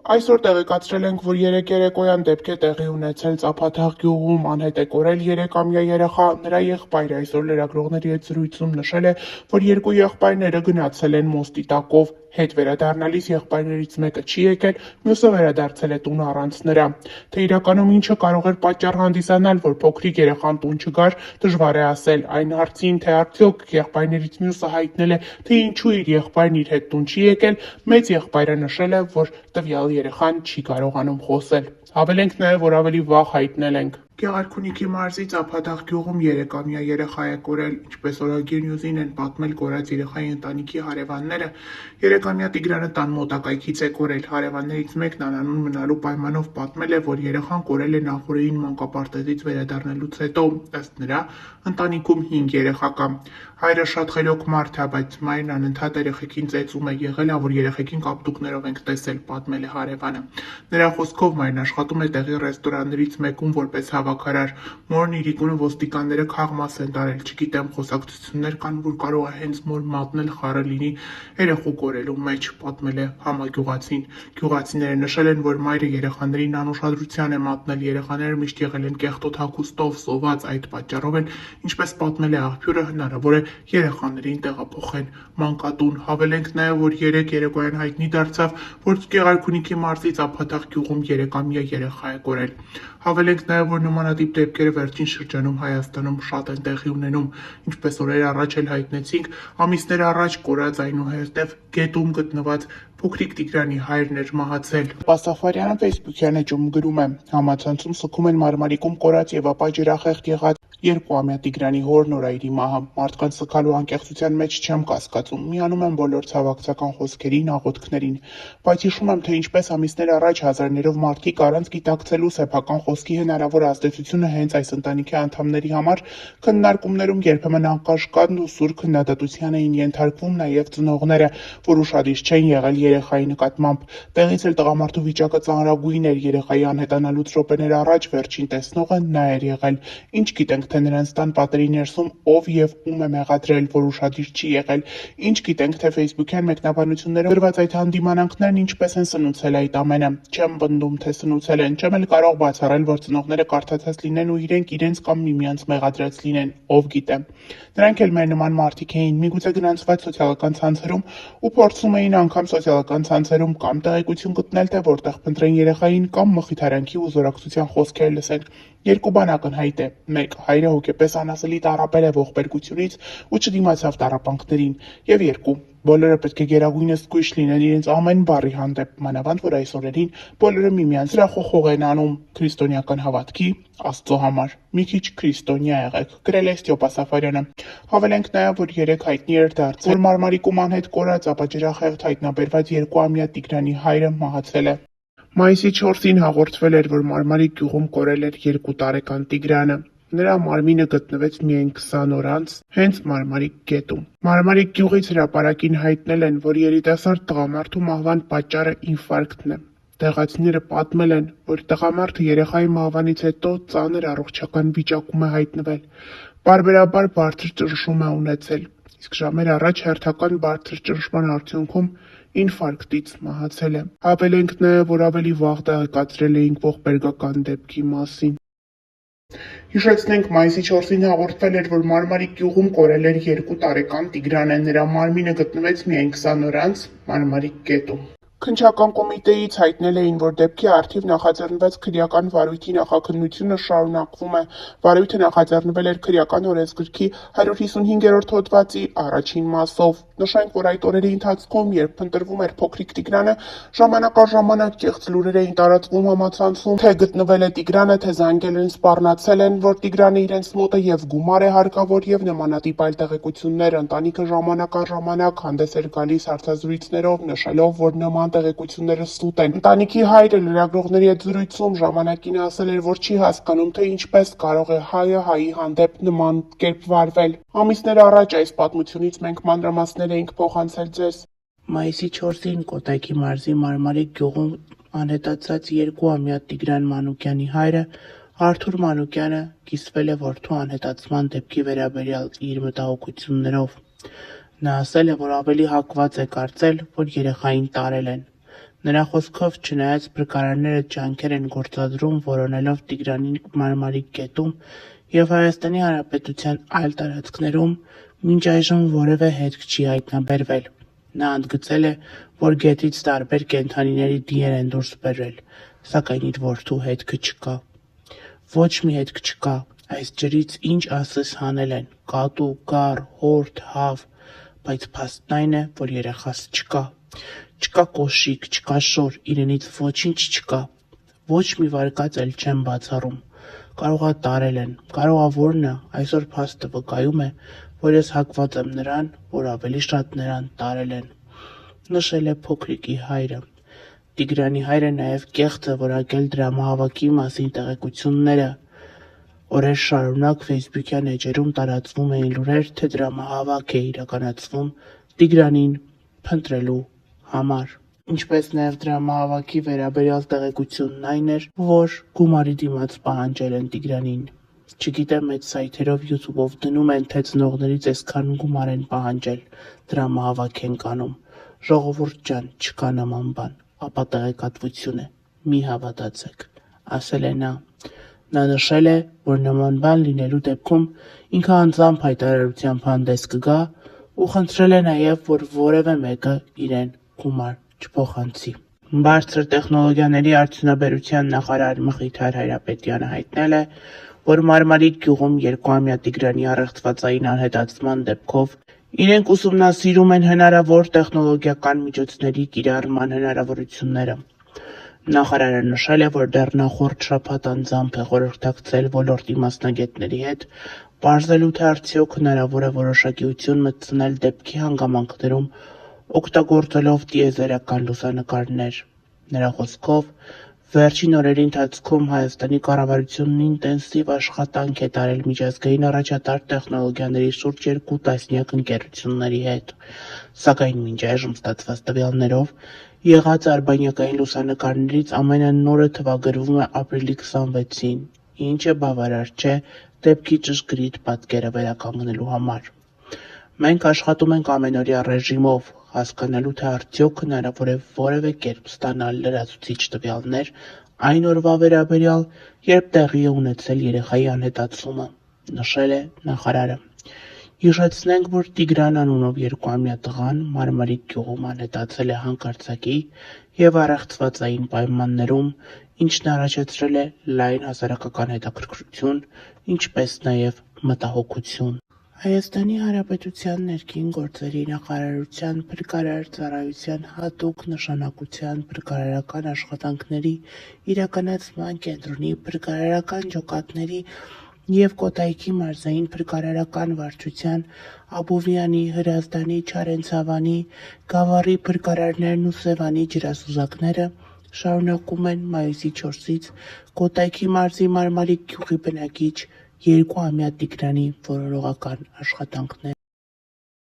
Այսօր տեղեկացրել ենք, որ երեկ երեկոյան դեպք է տեղի ունեցել Ծափաթաղ գյուղում անհետ է կորել 3-ամյա երեխա։ Նրա եղբայրը այսօր լրագրողների հետ զրույցում նշել է, որ երկու եղբայրները գնացել են մոստի տակով։ Հետ վերադառնալիս եղբայրներից մեկը չի եկել, մյուսը վերադարձել է տուն առանց նրա։ Թե իրականում ինչը կարող էր պատճառ հանդիսանալ, որ փոքրիկ երեխան տուն չգար, դժվար է ասել։ Այն հարցին, թե արդյոք եղբայրներից մյուսը հայտնել է, թե ինչու իր եղբայրն իր հետ տուն չի եկել, մեծ եղբայրը նշել է, որ տվյալ երեխան չի կարողանում խոսել։ Հավելենք նաև, որ ավելի վաղ հայտնել ենք։ Գեղարքունիքի մարզի Ծափաթաղ գյուղում 3-ամյա երեխա է կորել, ինչպես Օրագիր Նյուզին են պատմել կորած երեխայի ընտանիքի հարևանները։ 3-ամյա Տիգրանը տան մոտակայքից է կորել։ Հարևաններից մեկն անանուն մնալու պայմանով պատմել է, որ երեխան կորել է նախորդին մանկապարտեզից վերադառնալուց հետո։ Ըստ նրա, ընտանիքում 5 երեխա կա։ Հայրը շատ խելոք մարդ է, բայց մայրն անընդհատ երեխեքին ծեծում է եղել, որ երեխեքին կապտուկներով ենք տեսել, պատմել է հարևանը։ Նրա խոսքով մայրն աշխատում է տեղի ռեստորաններից մեկում որպես հավաքարար։ Մորն իրիկունը ոստիկանները քաղմաս են տարել, չգիտեմ, խոսակցություններ կան, որ կարող է հենց մոր մատնել խառը լինի երեխու կորելու մեջ, պատմել է համագյուղացին։ Գյուղացիները նշել են, որ մայրը երեխաներին անուշադրության է մատնել, երեխաները միշտ եղել են կեղտոտ հագուստով, սոված, այդ պատճառով էլ, ինչպես պատմել է աղբյուրը, հնարավոր է երեխաներին տեղափոխեն մանկատուն։ Հավելենք նաև, որ երեկ երեկոյան հայտնի դարձավ, որ Գեղարքունիքի մարզի Ծափաթաղ գյուղում 3-ամյա երեխա է կորել։ Հավելենք նաև, որ նմանատիպ դեպքերը վերջին շրջանում Հայաստանում շատ են տեղի ունենում, ինչպես օրեր առաջ էլ հայտնեցինք, ամիսներ առաջ կորած այնուհետև գետում գտնված փոքրիկ Տիգրանի հայրն էր մահացել։ Պասաֆարյանը Facebook-յան էջում գրում է. համացանցում սգում են Մարմարիկում կորած եւ ապա ջրախեղտ եղած 2-ամյա Տիգրանի հոր Նորայրի մահը։ Մարդկանց սգալու անկեղծության մեջ չեմ կասկածում, միանում եմ բոլոր ցավակցական խոսքերին, աղոթքներին, բայց հիշում եմ, թե ինչպես ամիսներ առաջ հազարներով մարդիկ առանց գիտակցելու սեփական խոսքի հնարավոր ազդեցությունը հենց այս ընտանիքի անդամների համար քննարկումներում երբեմն անկաշկադ ու սուր քննադատության էին ենթարկվում նաև ծնողները, որ ուշադիր չեն եղել երեխայի նկատմամբ։ Տեղից էլ տղամարդու վիճակը ծանրագույն էր, երեխայի անհետանալուց րոպեներ առաջ վերջին տեսնողը նա էր եղել։ Ինչ գիտենք, թե նրանց տան պատերի ներսում ով եւ ում է մեղադրել, որ ուշադիր չի եղել։ Ինչ գիտենք, թե Facebook-յան մեկնաբանություններով գրված այդ հանդիմանանքներն ինչպես են սնուցել այդ ամենը։ Չեմ պնդում, թե սնուցել են, չեմ էլ կարող բացառել, որ ծնողները կարդացած լինեն ու իրենց կամ միմյանց մեղադրած լինեն, ով գիտե։ Նրանք էլ մեր նման մարդիկ էին, միգուցե գնացված սոցիալական ցանցերում ու փորձում էին անգամ սոցիալական ցանցերում կամ տեղեկություն գտնել, թե որտեղ փնտրեն երեխային կամ մխիթարանքի ու զորակցության խոսքեր լսեն։ Երկու բան ակնհայտ է. 1. Հայրը հոգեպես անասելի տառապել է ողբերգությունից ու չդիմացավ տառապանքներին, եւ 2. Բոլորը պետք է գերագույնս զգույշ լինեն իրենց ամեն բառի հանդեպ, մանավանդ որ այս օրերին բոլորը միմյանց հրախոխող են անում քրիստոնեական հավատքի, Աստծո համար։ Մի քիչ քրիստոնյա եղեք, գրել է Ստյոպա Սաֆարյանը։ Հավելենք նաև, որ երեք հայտնի էր դարձել, որ Մարմարիկում անհետ կորած ապա ջրախեղտ հայտնաբերված 2-ամյա Տիգրանի հայրը մահացել է։ Մայիսի 4-ին հաղորդվել էր, որ Մարմարիկ գյուղում կորել էր 2 տարեկան Տիգրանը։ Նրա մարմինը գտնվեց միայն 20 օր անց հենց Մարմարիկ գետում։ Մարմարիկ գյուղից հրապարակին հայտնել են, որ երիտասարդ տղամարդու մահվան պատճառը ինֆարկտն է։ Տեղացիները պատմել են, որ տղամարդը երեխայի մահվանից հետո ծանր առողջական վիճակում է հայտնվել։ Պարբերաբար բարձր ճնշում է ունեցել, իսկ ժամեր առաջ հերթական բարձր ճնշման արդյունքում ինֆարկտից մահացել է։ Հավելենք նաև, որ ավելի վաղ տեղեկացրել էինք ողբերգական դեպքի մասին։ Հիշեցնենք, մայիսի 4-ին հաղորդվել էր, որ Մարմարիկ գյուղում կորել էր 2 տարեկան Տիգրանը, նրա մարմինը գտնվեց միայն 20 օր անց Մարմարիկ գետում։ Քննչական կոմիտեից հայտնել էին, որ դեպքի առթիվ նախաձեռնված քրեական վարույթի նախաքննությունը շարունակվում է։ Վարույթը նախաձեռնվել էր քրեական օրենսգրքի 155-րդ հոդվածի առաջին մասով։ Նշենք, որ այդ օրերի ընթացքում, երբ փնտրվում էր փոքրիկ Տիգրանը, ժամանակ առ ժամանակ կեղծ լուրեր էին տարածվում համացանցում, թե գտնվել է Տիգրանը, թե զանգել են, սպառնացել են, որ Տիգրանը իրենց մոտ է եւ գումար է հարկավոր եւ նմանատիպ այլ տեղեկություններ։ Ընտանիքը ժամանակ առ ժամանակ հանդես էր գալիս հարցազրույցներով, նշելով, որ նման տեղեկությունները սուտ են։ Ընտանիքի հայրը լրագրողների հետ զրույցում ժամանակին ասել էր, որ չի հասկանում, թե ինչպես կարող է հայը հայի հանդեպ նման կերպ վարվել։ Ամիսներ առաջ այս պատմությունից մենք մանրամասներ էինք փոխանցել ձեզ։ Մայիսի 4-ին Կոտայքի մարզի Մարմարիկ գյուղում անհետացած 2-ամյա Տիգրան Մանուկյանի հայրը Արթուր Մանուկյանը կիսվել է որդու անհետացման դեպքի վերաբերյալ իր մտահոգություններով։ Նա ասել է, որ ավելի հակված է կարծել, որ երեխային տարել են։ Նրա խոսքով, չնայած փրկարարները ջանքեր են գործադրում որոնելով Տիգրանի մարմարի կետում և Հայաստանի Հանրապետության այլ տարածքներում, մինչ այժմ որևէ հետք չի հայտնաբերվել։ Նա ընդգծել է, որ գետից տարբեր կենդանիների դիեր են դուրս բերվել, սակայն իր որդու հետքը չկա։ Ոչ մի հետք չկա, այս ջրից ինչ ասես հանել են՝ կատու, գառ, հորդ, հավ, բայց փաստն այն է, որ երեխաս չկա։ Չկա կոշիկ, չկա շոր, իրենից ոչինչ չկա։ Ոչ մի վարկած էլ չեմ բացառում։ Կարողա տարել են, կարողա որն է, այսօր փաստը վկայում է, որ ես հակված եմ նրան, որ ավելի շատ նրան տարել են, նշել է փոքրիկի հայրը։ Տիգրանի հայրը նաև կեղծ է որակել դրամահավաքի մասին տեղեկությունները։ Օրեր շարունակ ֆեյսբուքյան էջերում տարածվում էին լուրեր, թե դրամահավաք է իրականացվում Տիգրանին փնտրելու համար։ Ինչպես նաև դրամահավաքի վերաբերյալ տեղեկությունն այն էր, որ գումարի դիմաց պահանջել են Տիգրանին։ Չգիտեմ էդ սայթերով յութուբով դնում են, թե ծնողներից այսքան գումար են պահանջել, դրամահավաք ենք անում։ Ժողովուրդ ջան, չկա նման բան, ապա տեղեկատվություն է, մի հավատացեք, ասել է նա։ Նա նշել է, որ նման բան լինելու դեպքում ինքը անձամբ հայտարարությամբ հանդես կգա ու խնդրել է նաև, որ որևէ մեկը իրեն գումար չփոխանցի։ Բարձր տեխնոլոգիաների արդյունաբերության նախարար Մխիթար Հայրապետյանը հայտնել է, որ Մարմարիք գյուղում 2-ամյա Տիգրանի առեղծվածային անհետացման դեպքով իրենք ուսումնասիրում են հնարավոր տեխնոլոգիական միջոցների կիրառման հնարավորությունները։ Նախարարը նշել է, որ դեռ նախորդ շաբաթ անձամբ է խորհրդակցել ոլորտի մասնագետների հետ, պարզելու թե արդյոք հնարավոր է որոշակիություն մտցնել դեպքի հանգամանքներում օգտագործելով տիեզերական լուսանկարներ։ Նրա խոսքով, վերջին օրերի ընթացքում Հայաստանի կառավարությունն ինտենսիվ աշխատանք է տարել միջազգային առաջատար տեխնոլոգիաների շուրջ 2 տասնյակ ընկերությունների հետ, սակայն մինչ այժմ ստացված տվյալներով եղած արբանյակային լուսանկարներից ամենանորը թվագրվում է ապրիլի 26-ին, ինչը բավարար չէ դեպքի ճշգրիտ պատկերը վերականգնելու համար։ Մենք աշխատում ենք ամենօրյա ռեժիմով, հասկանալու թե արդյոք հնարավոր է որևէ կերպ ստանալ լրացուցիչ տվյալներ այն օրվա վերաբերյալ, երբ տեղի է ունեցել երեխայի անհետացումը, նշել է նախարարը։ Հիշեցնենք, որ Տիգրան անունով 2-ամյա տղան Մարմարիք գյուղում անհետացել է հանկարծակի և առեղծվածային պայմաններում, ինչն առաջացրել է լայն հասարակական հետաքրքրություն, ինչպես նաև մտահոգություն։ Հայաստանի Հանրապետության ներքին գործերի նախարարության փրկարար ծառայության հատուկ նշանակության փրկարարական աշխատանքների իրականացման կենտրոնի փրկարարական ջոկատների և Կոտայքի մարզային փրկարարական վարչության Աբովյանի, Հրազդանի, Չարենցավանի, Գավառի փրկարարներն ու Սևանի ջրասուզակները շարունակում են մայիսի 4-ից Կոտայքի մարզի Մարմարիք գյուղի բնակիչ 2-ամյա Տիգրանի որոնողական աշխատանքները։